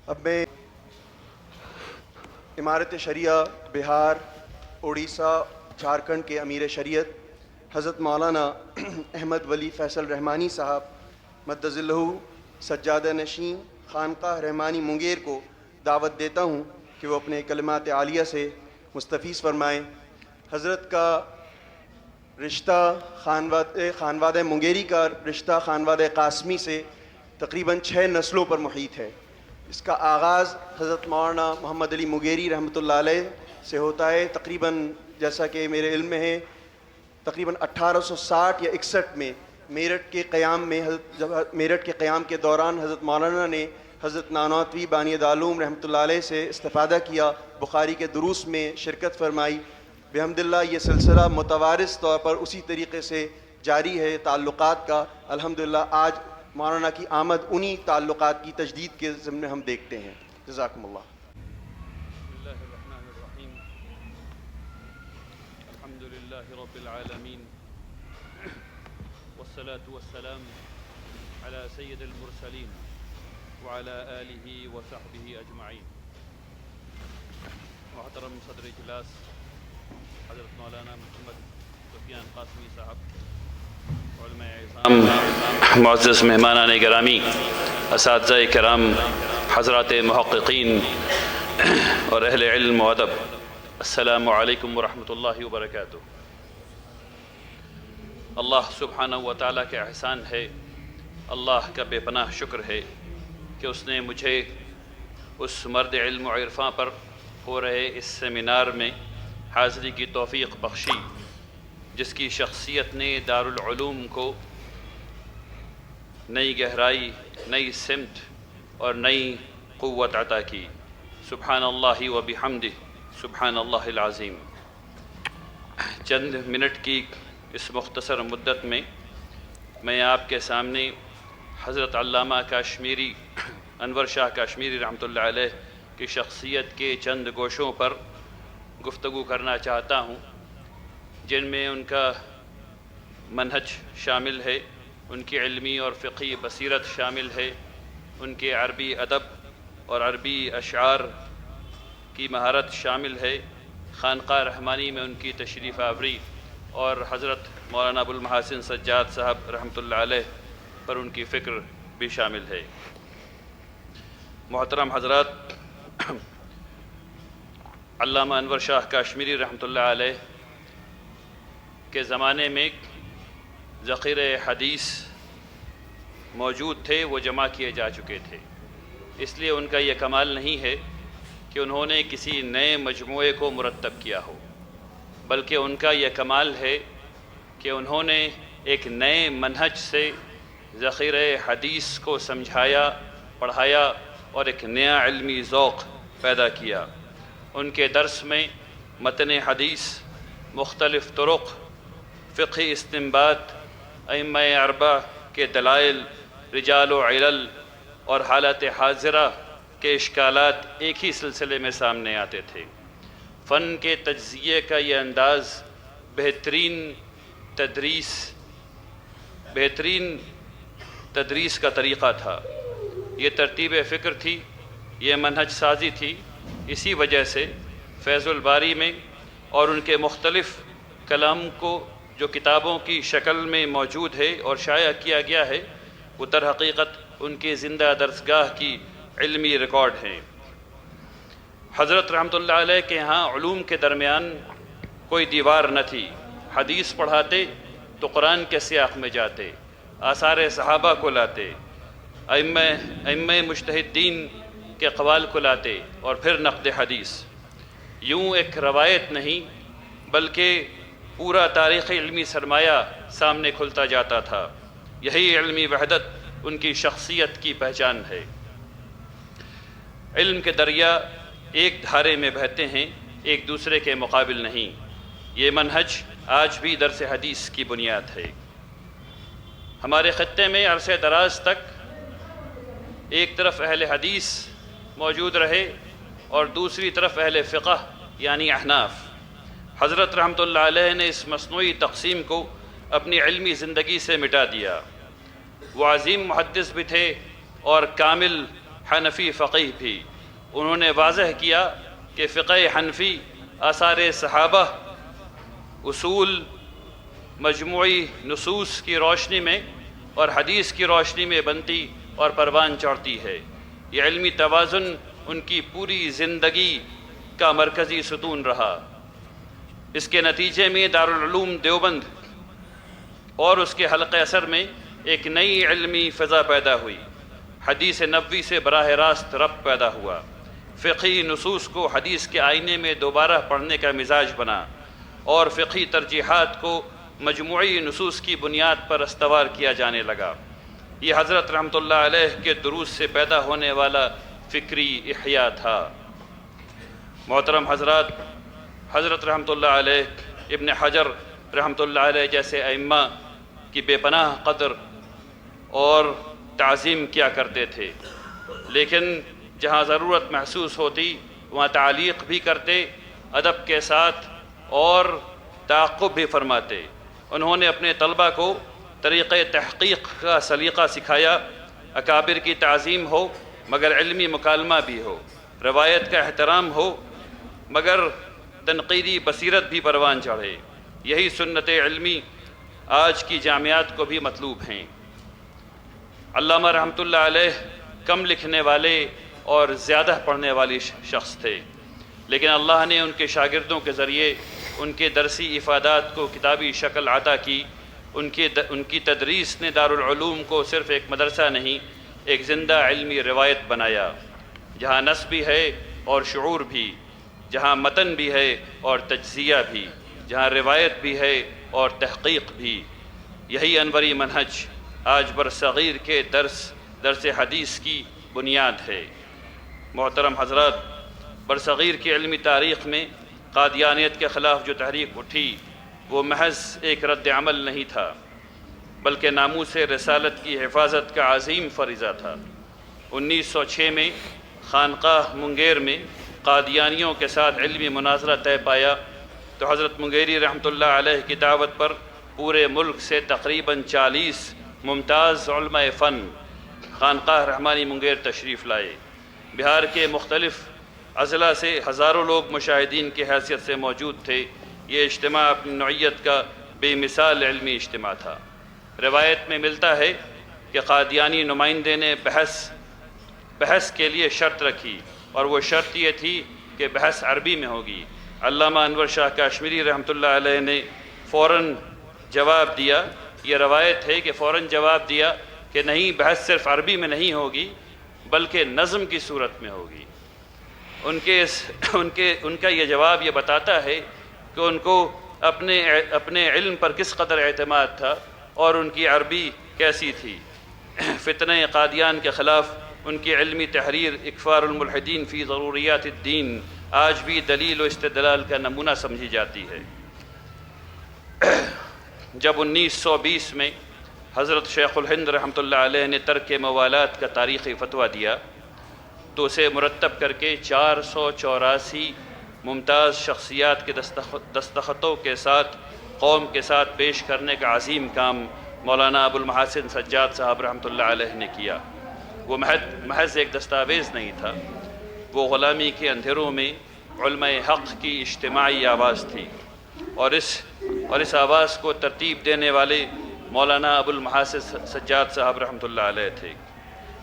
اب میں امارت شریعہ بہار، اڑیسہ، جھارکھنڈ کے امیر شریعت حضرت مولانا احمد ولی فیصل رحمانی صاحب مدظ اللہ سجادہ نشین خانقاہ رحمانی منگیر کو دعوت دیتا ہوں کہ وہ اپنے کلمات عالیہ سے مستفیض فرمائیں۔ حضرت کا رشتہ خانوادہ منگیری کا رشتہ خانوادہ قاسمی سے تقریباً 6 نسلوں پر محیط ہے۔ اس کا آغاز حضرت مولانا محمد علی منگیری رحمۃ اللہ علیہ سے ہوتا ہے، تقریباً جیسا کہ میرے علم میں ہے تقریباً 1860 یا 61 میں میرٹھ کے قیام کے دوران حضرت مولانا نے حضرت نانوتوی بانی دارالعلوم رحمۃ اللہ علیہ سے استفادہ کیا، بخاری کے دروس میں شرکت فرمائی۔ بحمد اللہ یہ سلسلہ متوارث طور پر اسی طریقے سے جاری ہے تعلقات کا۔ الحمدللہ آج مولانا کی آمد انہی تعلقات کی تجدید کے ضمن میں ہم دیکھتے ہیں۔ جزاکم اللہ۔ بسم اللہ الرحمن الرحیم، الحمد للہ رب العالمین، والصلاة والسلام علی سید المرسلین وعلی آلہ وصحبہ اجمعین۔ محترم صدر اجلاس حضرت مولانا محمد سفیان قاسمی صاحب، علماء اعظام، معزز مہمانان گرامی، اساتذہ کرام، حضرات محققین اور اہل علم و ادب، السلام علیکم ورحمۃ اللہ وبرکاتہ۔ اللہ سبحانہ و تعالیٰ کا احسان ہے، اللہ کا بے پناہ شکر ہے کہ اس نے مجھے اس مرد علم و عرفاں پر ہو رہے اس سیمینار میں حاضری کی توفیق بخشی جس کی شخصیت نے دارالعلوم کو نئی گہرائی، نئی سمت اور نئی قوت عطا کی۔ سبحان اللہ و بحمدہ، سبحان اللہ العظیم۔ چند منٹ کی اس مختصر مدت میں آپ کے سامنے حضرت علامہ کاشمیری انور شاہ کاشمیری رحمۃ اللہ علیہ کی شخصیت کے چند گوشوں پر گفتگو کرنا چاہتا ہوں، جن میں ان کا منہج شامل ہے، ان کی علمی اور فقہی بصیرت شامل ہے، ان کے عربی ادب اور عربی اشعار کی مہارت شامل ہے، خانقاہ رحمانی میں ان کی تشریف آوری اور حضرت مولانا ابو المحاسن سجاد صاحب رحمۃ اللہ علیہ پر ان کی فکر بھی شامل ہے۔ محترم حضرات، علامہ انور شاہ کاشمیری رحمۃ اللہ علیہ کے زمانے میں ذخیرہ حدیث موجود تھے، وہ جمع کیے جا چکے تھے، اس لیے ان کا یہ کمال نہیں ہے کہ انہوں نے کسی نئے مجموعے کو مرتب کیا ہو، بلکہ ان کا یہ کمال ہے کہ انہوں نے ایک نئے منہج سے ذخیرہ حدیث کو سمجھایا، پڑھایا اور ایک نیا علمی ذوق پیدا کیا۔ ان کے درس میں متن حدیث، مختلف طرق، فقہی استنباط، ائمہ اربعہ کے دلائل، رجال و علل اور حالت حاضرہ کے اشکالات ایک ہی سلسلے میں سامنے آتے تھے۔ فن کے تجزیے کا یہ انداز بہترین تدریس کا طریقہ تھا، یہ ترتیب فکر تھی، یہ منہج سازی تھی۔ اسی وجہ سے فیض الباری میں اور ان کے مختلف کلام کو جو کتابوں کی شکل میں موجود ہے اور شائع کیا گیا ہے، وہ در حقیقت ان کی زندہ درسگاہ کی علمی ریکارڈ ہیں۔ حضرت رحمۃ اللہ علیہ کے ہاں علوم کے درمیان کوئی دیوار نہ تھی، حدیث پڑھاتے تو قرآن کے سیاق میں جاتے، آثار صحابہ کو لاتے، ائمہ مجتہدین کے اقوال کو لاتے اور پھر نقد حدیث۔ یوں ایک روایت نہیں بلکہ پورا تاریخ علمی سرمایہ سامنے کھلتا جاتا تھا۔ یہی علمی وحدت ان کی شخصیت کی پہچان ہے۔ علم کے دریا ایک دھارے میں بہتے ہیں، ایک دوسرے کے مقابل نہیں۔ یہ منہج آج بھی درس حدیث کی بنیاد ہے۔ ہمارے خطے میں عرصہ دراز تک ایک طرف اہل حدیث موجود رہے اور دوسری طرف اہل فقہ یعنی احناف۔ حضرت رحمۃ اللہ علیہ نے اس مصنوعی تقسیم کو اپنی علمی زندگی سے مٹا دیا۔ وہ عظیم محدث بھی تھے اور کامل حنفی فقیہ بھی۔ انہوں نے واضح کیا کہ فقہ حنفی آثار صحابہ، اصول، مجموعی نصوص کی روشنی میں اور حدیث کی روشنی میں بنتی اور پروان چڑھتی ہے۔ یہ علمی توازن ان کی پوری زندگی کا مرکزی ستون رہا۔ اس کے نتیجے میں دارالعلوم دیوبند اور اس کے حلقہ اثر میں ایک نئی علمی فضا پیدا ہوئی۔ حدیث نبوی سے براہ راست ربط پیدا ہوا، فقہی نصوص کو حدیث کے آئینے میں دوبارہ پڑھنے کا مزاج بنا، اور فقہی ترجیحات کو مجموعی نصوص کی بنیاد پر استوار کیا جانے لگا۔ یہ حضرت رحمۃ اللہ علیہ کے دروس سے پیدا ہونے والا فکری احیاء تھا۔ محترم حضرات، حضرت رحمۃ اللہ علیہ، ابن حجر رحمۃ اللہ علیہ جیسے ائمہ کی بے پناہ قدر اور تعظیم کیا کرتے تھے، لیکن جہاں ضرورت محسوس ہوتی وہاں تعلیق بھی کرتے، ادب کے ساتھ، اور تعقب بھی فرماتے۔ انہوں نے اپنے طلبہ کو طریقۂ تحقیق کا سلیقہ سکھایا۔ اکابر کی تعظیم ہو مگر علمی مکالمہ بھی ہو، روایت کا احترام ہو مگر تنقیدی بصیرت بھی پروان چڑھے۔ یہی سنت علمی آج کی جامعات کو بھی مطلوب ہیں۔ علامہ رحمۃ اللہ علیہ کم لکھنے والے اور زیادہ پڑھنے والی شخص تھے، لیکن اللہ نے ان کے شاگردوں کے ذریعے ان کے درسی افادات کو کتابی شکل عطا کی۔ ان کی تدریس نے دارالعلوم کو صرف ایک مدرسہ نہیں، ایک زندہ علمی روایت بنایا، جہاں نص بھی ہے اور شعور بھی، جہاں متن بھی ہے اور تجزیہ بھی، جہاں روایت بھی ہے اور تحقیق بھی۔ یہی انوری منہج آج برصغیر کے درس حدیث کی بنیاد ہے۔ محترم حضرات، برصغیر کی علمی تاریخ میں قادیانیت کے خلاف جو تحریک اٹھی وہ محض ایک رد عمل نہیں تھا، بلکہ ناموس رسالت کی حفاظت کا عظیم فریضہ تھا۔ 1906 میں خانقاہ منگیر میں قادیانیوں کے ساتھ علمی مناظرہ طے پایا تو حضرت منگیری رحمۃ اللہ علیہ کی دعوت پر پورے ملک سے تقریباً 40 ممتاز علماء فن خانقاہ رحمانی منگیر تشریف لائے۔ بہار کے مختلف اضلاع سے ہزاروں لوگ مشاہدین کی حیثیت سے موجود تھے۔ یہ اجتماع اپنی نوعیت کا بے مثال علمی اجتماع تھا۔ روایت میں ملتا ہے کہ قادیانی نمائندے نے بحث کے لیے شرط رکھی، اور وہ شرط یہ تھی کہ بحث عربی میں ہوگی۔ علامہ انور شاہ کاشمیری رحمۃ اللہ علیہ نے فوراً جواب دیا، یہ روایت ہے کہ فوراً جواب دیا کہ نہیں، بحث صرف عربی میں نہیں ہوگی بلکہ نظم کی صورت میں ہوگی۔ ان کا یہ جواب یہ بتاتا ہے کہ ان کو اپنے علم پر کس قدر اعتماد تھا اور ان کی عربی کیسی تھی۔ فتنہ قادیان کے خلاف ان کی علمی تحریر اکفار الملحدین فی ضروریات الدین آج بھی دلیل و استدلال کا نمونہ سمجھی جاتی ہے۔ جب 1920 میں حضرت شیخ الہند رحمۃ اللہ علیہ نے ترک موالات کا تاریخی فتویٰ دیا تو اسے مرتب کر کے 484 ممتاز شخصیات کے دستخطوں کے ساتھ قوم کے ساتھ پیش کرنے کا عظیم کام مولانا ابو المحاسن سجاد صاحب رحمۃ اللہ علیہ نے کیا۔ وہ محض ایک دستاویز نہیں تھا، وہ غلامی کے اندھیروں میں علماء حق کی اجتماعی آواز تھی، اور اس آواز کو ترتیب دینے والے مولانا ابو المحاسن سجاد صاحب رحمۃ اللہ علیہ تھے۔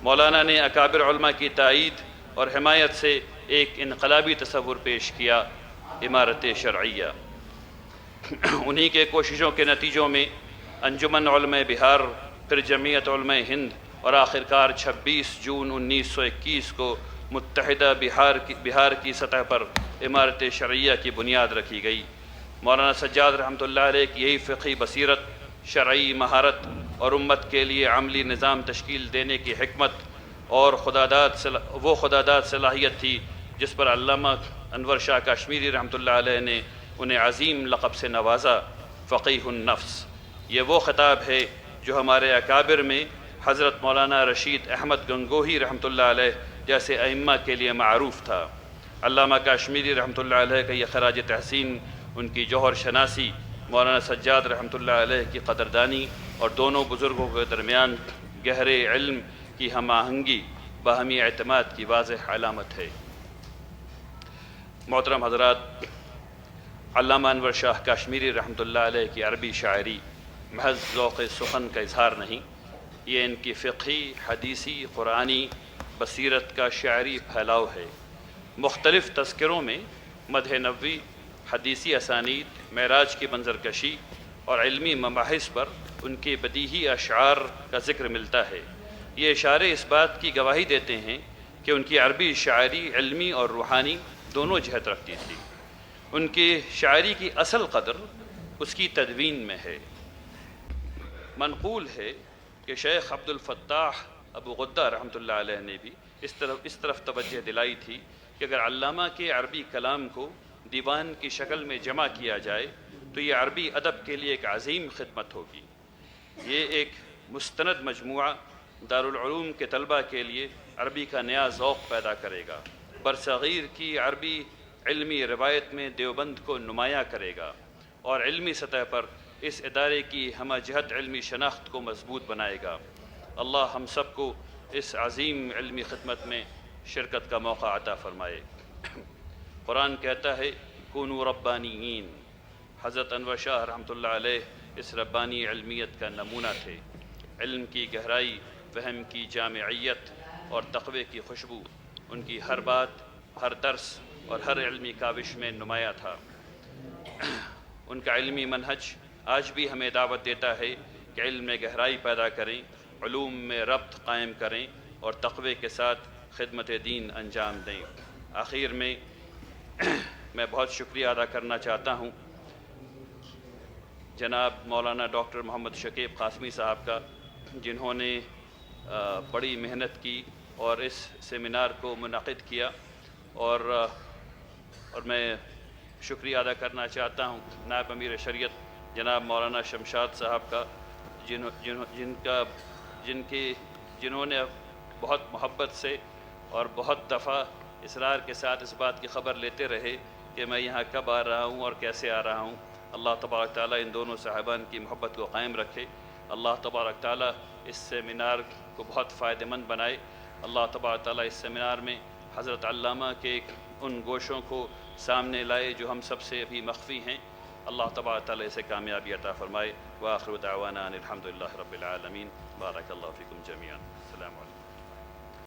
مولانا نے اکابر علماء کی تائید اور حمایت سے ایک انقلابی تصور پیش کیا، امارت شرعیہ۔ انہی کے کوششوں کے نتیجوں میں انجمن علماء بہار، پھر جمعیت علماء ہند، اور آخرکار 26 جون 1921 کو متحدہ بہار کی سطح پر امارت شرعیہ کی بنیاد رکھی گئی۔ مولانا سجاد رحمۃ اللہ علیہ کی یہی فقہی بصیرت، شرعی مہارت اور امت کے لیے عملی نظام تشکیل دینے کی حکمت اور وہ خداداد صلاحیت تھی جس پر علامہ انور شاہ کاشمیری رحمۃ اللہ علیہ نے انہیں عظیم لقب سے نوازا، فقیہ النفس۔ یہ وہ خطاب ہے جو ہمارے اکابر میں حضرت مولانا رشید احمد گنگوہی رحمۃ اللہ علیہ جیسے ائمہ کے لیے معروف تھا۔ علامہ کاشمیری رحمۃ اللہ علیہ کا یہ خراج تحسین ان کی جوہر شناسی، مولانا سجاد رحمۃ اللہ علیہ کی قدردانی اور دونوں بزرگوں کے درمیان گہرے علم کی ہم آہنگی باہمی اعتماد کی واضح علامت ہے۔ محترم حضرات، علامہ انور شاہ کاشمیری رحمۃ اللہ علیہ کی عربی شاعری محض ذوق سخن کا اظہار نہیں، یہ ان کی فقہی، حدیثی، قرآنی بصیرت کا شاعری پھیلاؤ ہے۔ مختلف تذکروں میں مدح نبوی، حدیثی اسانید، معراج کی منظر کشی اور علمی مباحث پر ان کے بدیہی اشعار کا ذکر ملتا ہے۔ یہ اشارے اس بات کی گواہی دیتے ہیں کہ ان کی عربی شاعری علمی اور روحانی دونوں جہت رکھتی تھی۔ ان کی شاعری کی اصل قدر اس کی تدوین میں ہے۔ منقول ہے کہ شیخ عبد الفتاح ابو غدہ رحمۃ اللہ علیہ نے بھی اس طرف توجہ دلائی تھی کہ اگر علامہ کے عربی کلام کو دیوان کی شکل میں جمع کیا جائے تو یہ عربی ادب کے لیے ایک عظیم خدمت ہوگی۔ یہ ایک مستند مجموعہ دارالعلوم کے طلبہ کے لیے عربی کا نیا ذوق پیدا کرے گا، برصغیر کی عربی علمی روایت میں دیوبند کو نمایاں کرے گا اور علمی سطح پر اس ادارے کی ہمہ جہت علمی شناخت کو مضبوط بنائے گا۔ اللہ ہم سب کو اس عظیم علمی خدمت میں شرکت کا موقع عطا فرمائے۔ قرآن کہتا ہے کونوا ربانیین۔ حضرت انور شاہ رحمۃ اللہ علیہ اس ربانی علمیت کا نمونہ تھے۔ علم کی گہرائی، فہم کی جامعیت اور تقوی کی خوشبو ان کی ہر بات، ہر درس اور ہر علمی کاوش میں نمایاں تھا۔ ان کا علمی منہج آج بھی ہمیں دعوت دیتا ہے کہ علم میں گہرائی پیدا کریں، علوم میں ربط قائم کریں اور تقوی کے ساتھ خدمت دین انجام دیں۔ آخر میں میں بہت شکریہ ادا کرنا چاہتا ہوں جناب مولانا ڈاکٹر محمد شکیب قاسمی صاحب کا، جنہوں نے بڑی محنت کی اور اس سیمینار کو منعقد کیا، اور میں شکریہ ادا کرنا چاہتا ہوں نائب امیر شریعت جناب مولانا شمشاد صاحب کا، جنہوں نے بہت محبت سے اور بہت دفعہ اصرار کے ساتھ اس بات کی خبر لیتے رہے کہ میں یہاں کب آ رہا ہوں اور کیسے آ رہا ہوں۔ اللہ تبارک تعالیٰ ان دونوں صاحبان کی محبت کو قائم رکھے۔ اللہ تبارک تعالیٰ اس سیمینار کو بہت فائدہ مند بنائے۔ اللہ تبارک تعالیٰ اس سیمینار میں حضرت علامہ کے ان گوشوں کو سامنے لائے جو ہم سب سے ابھی مخفی ہیں۔ اللہ تبارک تعالیٰ اسے کامیابی عطا فرمائے۔ وآخر دعوانا ان الحمد للہ رب العالمین۔ بارک اللہ فیکم جمیعا۔ السلام علیکم۔